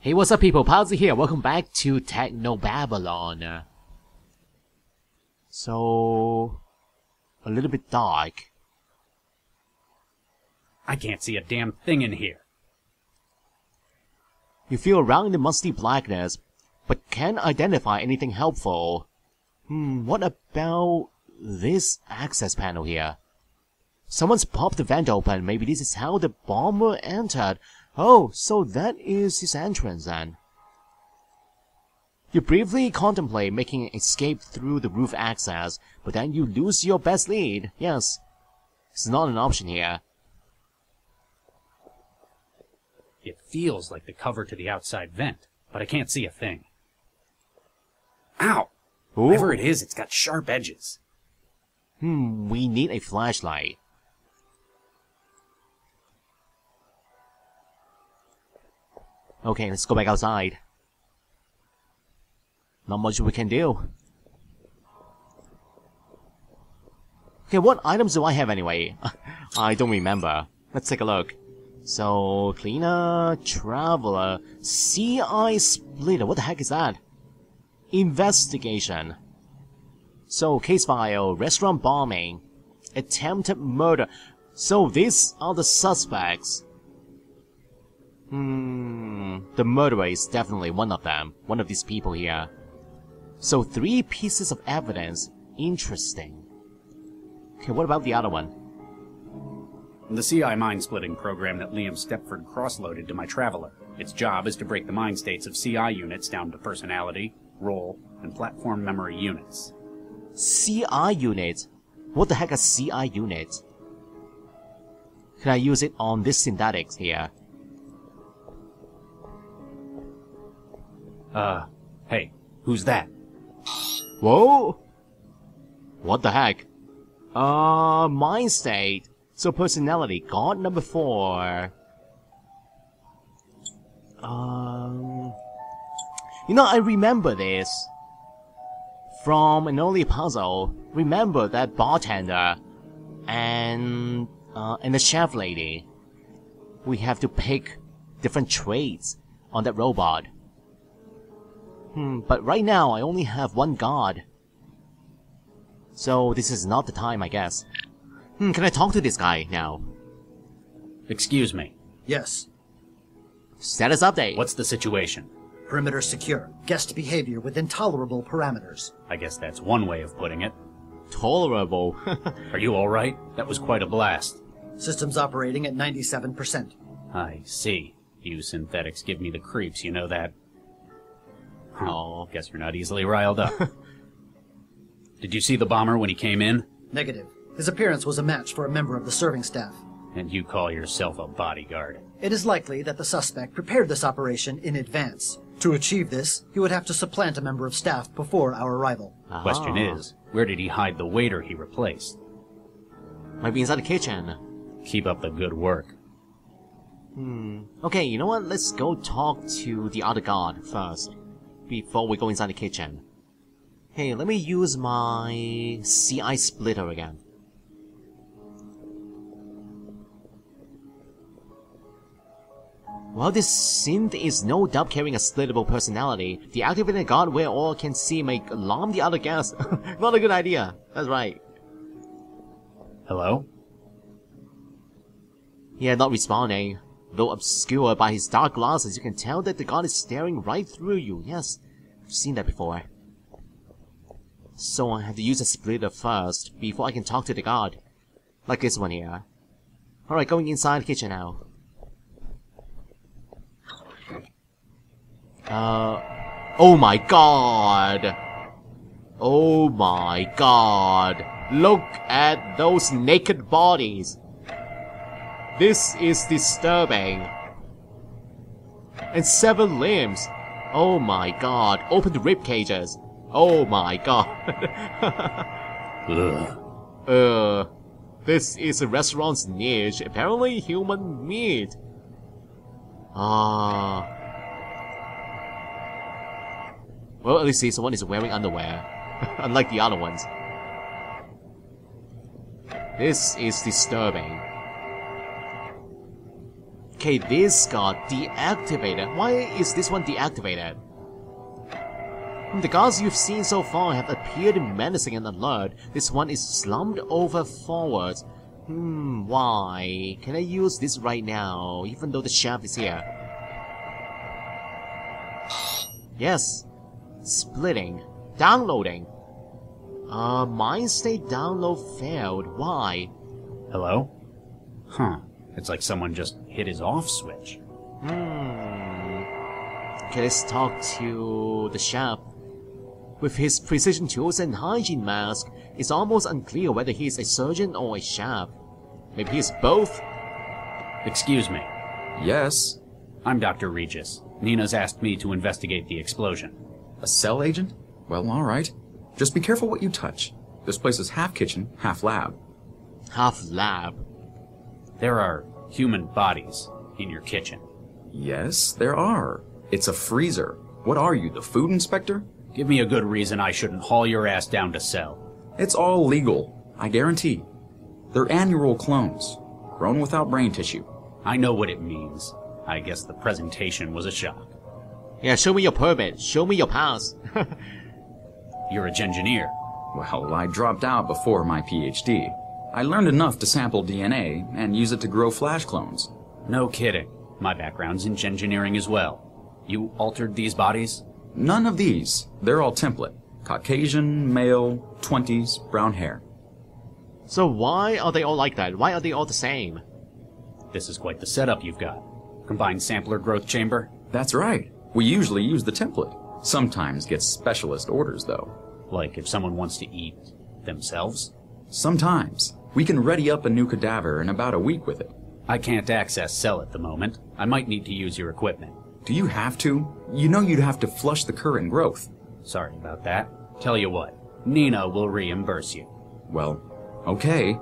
Hey, what's up people, Pawsy here, welcome back to Technobabylon. So, a little bit dark. I can't see a damn thing in here. You feel around in the musty blackness, but can't identify anything helpful. What about this access panel here? Someone's popped the vent open, maybe this is how the bomber entered. Oh, so that is his entrance then. You briefly contemplate making an escape through the roof access, but then you lose your best lead. Yes, it's not an option here. It feels like the cover to the outside vent, but I can't see a thing. Ow! Ooh. Whatever it is, it's got sharp edges. We need a flashlight. Okay, let's go back outside. Not much we can do. Okay, what items do I have anyway? I don't remember. Let's take a look. So, cleaner, traveler, CI splitter, what the heck is that? Investigation. So, case file, restaurant bombing, attempted murder. So, these are the suspects. The murderer is definitely one of them. One of these people here. So 3 pieces of evidence. Interesting. Okay, what about the other one? The CI mind-splitting program that Liam Stepford cross-loaded to my Traveler. Its job is to break the mind states of CI units down to personality, role, and platform memory units. CI unit? What the heck are CI units? Can I use it on this synthetics here? Hey, who's that? Whoa! What the heck? Mind state. So personality, God number 4. You know, I remember this from an early puzzle. Remember that bartender and the chef lady. We have to pick different traits on that robot. But right now I only have 1 god. So this is not the time, I guess. Can I talk to this guy now? Excuse me. Yes. Status update. What's the situation? Perimeter secure. Guest behavior with intolerable parameters. I guess that's one way of putting it. Tolerable. Are you alright? That was quite a blast. Systems operating at 97%. I see. You synthetics give me the creeps, you know that? Oh, guess you're not easily riled up. Did you see the bomber when he came in? Negative. His appearance was a match for a member of the serving staff. And you call yourself a bodyguard? It is likely that the suspect prepared this operation in advance. To achieve this, he would have to supplant a member of staff before our arrival. Question is, where did he hide the waiter he replaced? Might be inside the kitchen. Keep up the good work. Okay, you know what? Let's go talk to the other god first, before we go inside the kitchen. Hey, let me use my CI splitter again. While this synth is no doubt carrying a splittable personality, the activated god where all can see may alarm the other guests. Not a good idea. That's right. Hello? Yeah, not responding. Though obscured by his dark glasses, you can tell that the god is staring right through you. Yes, I've seen that before. So I have to use a splitter first, before I can talk to the god. Like this one here. Alright, going inside the kitchen now. Oh my god! Oh my god! Look at those naked bodies! This is disturbing. And 7 limbs! Oh my god, open the rib cages! Oh my god! This is a restaurant's niche, apparently human meat. Well, at least someone is wearing underwear, unlike the other ones. This is disturbing. Okay, this got deactivated. Why is this one deactivated? The guards you've seen so far have appeared menacing and alert. This one is slumped over forwards. Why? Can I use this right now, even though the shaft is here? Yes. Splitting. Downloading. Mind state download failed. Why? Hello? Huh. It's like someone just hit his off switch. Okay, let's talk to the shaft. With his precision tools and hygiene mask, it's almost unclear whether he is a surgeon or a shaft. Maybe he's both? Excuse me. Yes? I'm Dr. Regis. Nina's asked me to investigate the explosion. A cell agent? Well, alright. Just be careful what you touch. This place is half kitchen, half lab. Half lab. There are human bodies in your kitchen. Yes, there are. It's a freezer. What are you, the food inspector? Give me a good reason I shouldn't haul your ass down to cell. It's all legal, I guarantee. They're annual clones, grown without brain tissue. I know what it means. I guess the presentation was a shock. Yeah, show me your permit. Show me your pass. You're a engineer. Well, I dropped out before my PhD. I learned enough to sample DNA and use it to grow flash clones. No kidding. My background's in engineering as well. You altered these bodies? None of these. They're all template. Caucasian, male, 20s, brown hair. So why are they all like that? Why are they all the same? This is quite the setup you've got. Combined sampler growth chamber? That's right. We usually use the template. Sometimes get specialist orders, though. Like if someone wants to eat themselves? Sometimes. We can ready up a new cadaver in about a week with it. I can't access cell at the moment. I might need to use your equipment. Do you have to? You know you'd have to flush the current growth. Sorry about that. Tell you what, Nina will reimburse you. Well, okay.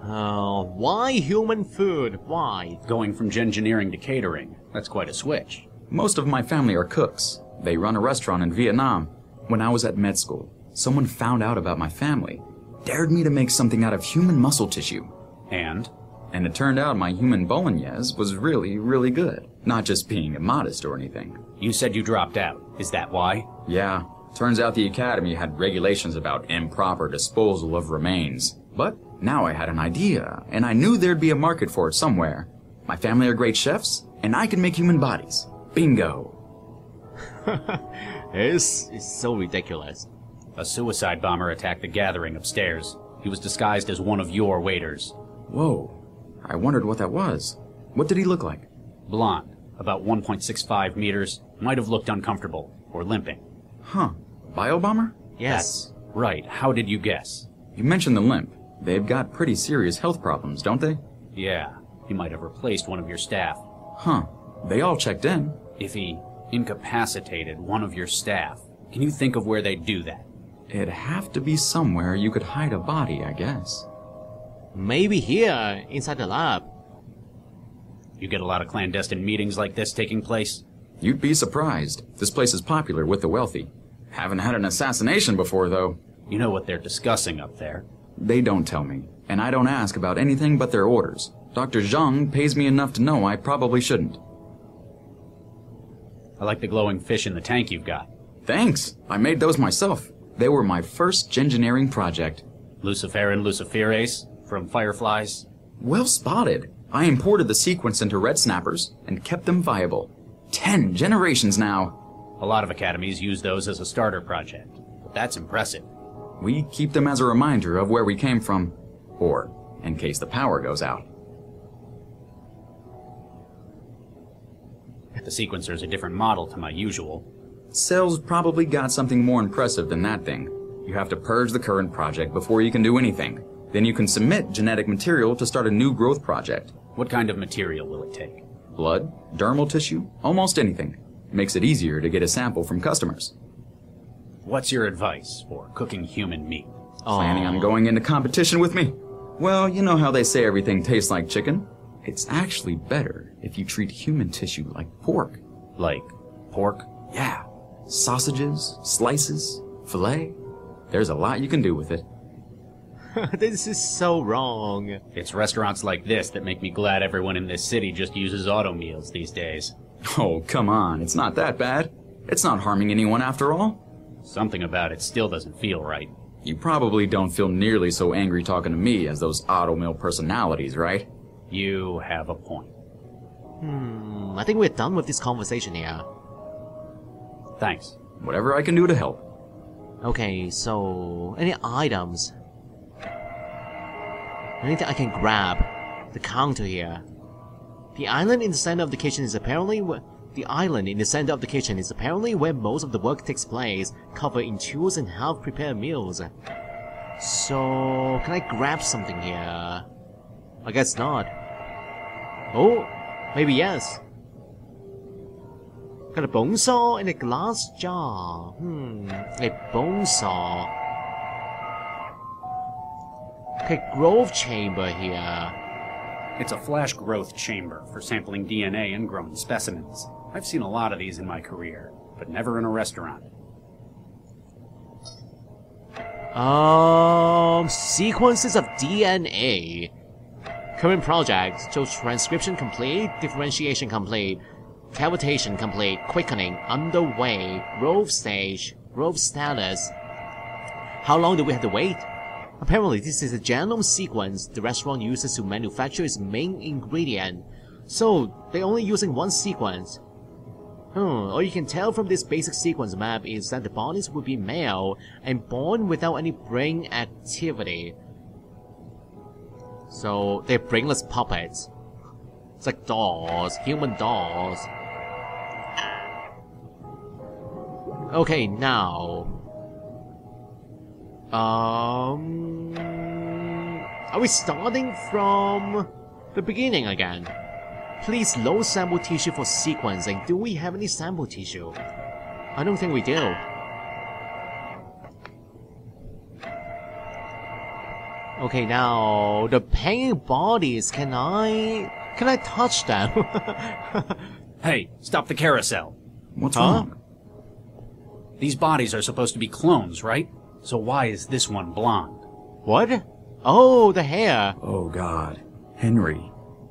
Why human food? Why? Going from engineering to catering, that's quite a switch. Most of my family are cooks. They run a restaurant in Vietnam. When I was at med school, someone found out about my family, dared me to make something out of human muscle tissue. And it turned out my human bolognese was really, really good. Not just being immodest or anything. You said you dropped out. Is that why? Yeah. Turns out the academy had regulations about improper disposal of remains. But now I had an idea, and I knew there'd be a market for it somewhere. My family are great chefs, and I can make human bodies. Bingo. This is so ridiculous. A suicide bomber attacked the gathering upstairs. He was disguised as one of your waiters. Whoa. I wondered what that was. What did he look like? Blonde, about 1.65 meters, might have looked uncomfortable, or limping. Huh. Biobomber? Yes. That's right. How did you guess? You mentioned the limp. They've got pretty serious health problems, don't they? Yeah, he might have replaced one of your staff. Huh. They all checked in. If he incapacitated one of your staff, can you think of where they'd do that? It'd have to be somewhere you could hide a body, I guess. Maybe here, inside the lab. You get a lot of clandestine meetings like this taking place? You'd be surprised. This place is popular with the wealthy. Haven't had an assassination before, though. You know what they're discussing up there. They don't tell me, and I don't ask about anything but their orders. Dr. Zhang pays me enough to know I probably shouldn't. I like the glowing fish in the tank you've got. Thanks. I made those myself. They were my first engineering project. Luciferin luciferase from fireflies? Well spotted. I imported the sequence into red snappers and kept them viable. 10 generations now. A lot of academies use those as a starter project. But that's impressive. We keep them as a reminder of where we came from. Or in case the power goes out. The sequencer's a different model to my usual. Cell's probably got something more impressive than that thing. You have to purge the current project before you can do anything. Then you can submit genetic material to start a new growth project. What kind of material will it take? Blood, dermal tissue, almost anything. Makes it easier to get a sample from customers. What's your advice for cooking human meat? Planning on going into competition with me? Well, you know how they say everything tastes like chicken? It's actually better if you treat human tissue like pork. Like pork? Yeah. Sausages, slices, filet. There's a lot you can do with it. This is so wrong. It's restaurants like this that make me glad everyone in this city just uses auto meals these days. Oh, come on, it's not that bad. It's not harming anyone after all. Something about it still doesn't feel right. You probably don't feel nearly so angry talking to me as those auto mill personalities, right? You have a point. I think we're done with this conversation here. Thanks. Whatever I can do to help. Okay, so any items? Anything I can grab? The counter here. The island in the center of the kitchen is apparently where most of the work takes place, covered in tools and half-prepared meals. So, can I grab something here? I guess not. Oh, maybe yes. Got a bone saw and a glass jar. A bone saw. Okay, growth chamber here. It's a flash growth chamber for sampling DNA and grown specimens. I've seen a lot of these in my career, but never in a restaurant. Sequences of DNA. Current project. So transcription complete, differentiation complete, cavitation complete, quickening underway, growth stage, growth status. How long do we have to wait? Apparently, this is a genome sequence the restaurant uses to manufacture its main ingredient. So, they're only using one sequence. All you can tell from this basic sequence map is that the bodies will be male and born without any brain activity. So, they're brainless puppets. It's like dolls, human dolls. Okay, now... Are we starting from the beginning again? Please load sample tissue for sequencing. Do we have any sample tissue? I don't think we do. Okay, now the paying bodies. Can I touch them? Hey, stop the carousel. What's wrong? These bodies are supposed to be clones, right? So why is this one blonde? What? Oh, the hair. Oh, God. Henry.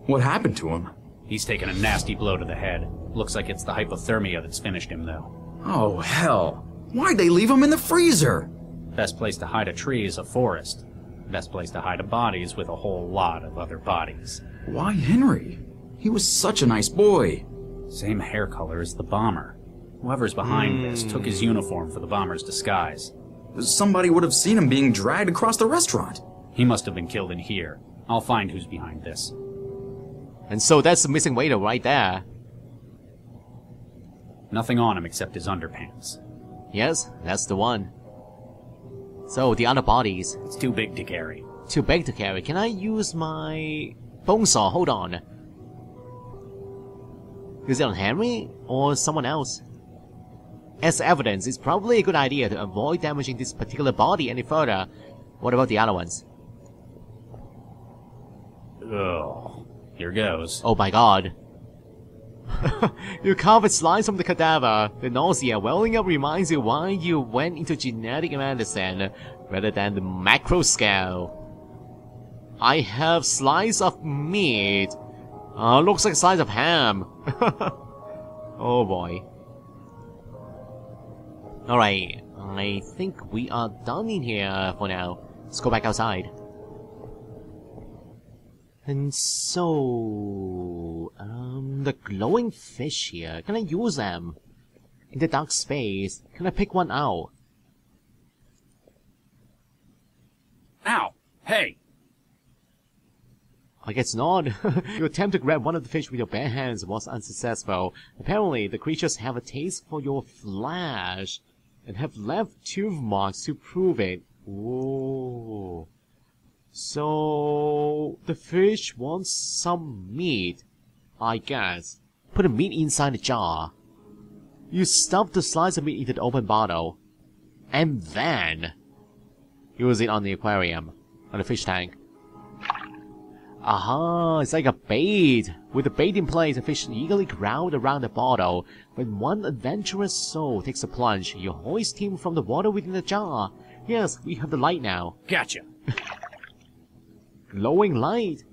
What happened to him? He's taken a nasty blow to the head. Looks like it's the hypothermia that's finished him, though. Oh, hell. Why'd they leave him in the freezer? Best place to hide a tree is a forest. Best place to hide a body is with a whole lot of other bodies. Why Henry? He was such a nice boy. Same hair color as the bomber. Whoever's behind this took his uniform for the bomber's disguise. Somebody would have seen him being dragged across the restaurant. He must have been killed in here. I'll find who's behind this. And so that's the missing waiter right there. Nothing on him except his underpants. Yes, that's the one. So, the other bodies. It's too big to carry. Too big to carry. Can I use my bone saw? Hold on. Is it on Henry or someone else? As evidence, it's probably a good idea to avoid damaging this particular body any further. What about the other ones? Ugh. Here goes. Oh my god. You carved slice from the cadaver. The nausea welling up reminds you why you went into genetic medicine rather than the macro scale. I have slice of meat. Looks like a slice of ham. Oh boy. Alright, I think we are done in here for now. Let's go back outside. And so... the glowing fish here. Can I use them? In the dark space, can I pick one out? Ow! Hey! I guess not. Your attempt to grab one of the fish with your bare hands was unsuccessful. Apparently, the creatures have a taste for your flesh, and have left tooth marks to prove it. Whoa. So, the fish wants some meat, I guess. Put the meat inside the jar. You stuff the slice of meat into the open bottle. And then... use it on the aquarium, on the fish tank. Aha, it's like a bait. With the bait in place, the fish eagerly crowd around the bottle. When one adventurous soul takes a plunge, you hoist him from the water within the jar. Yes, we have the light now. Gotcha. glowing light.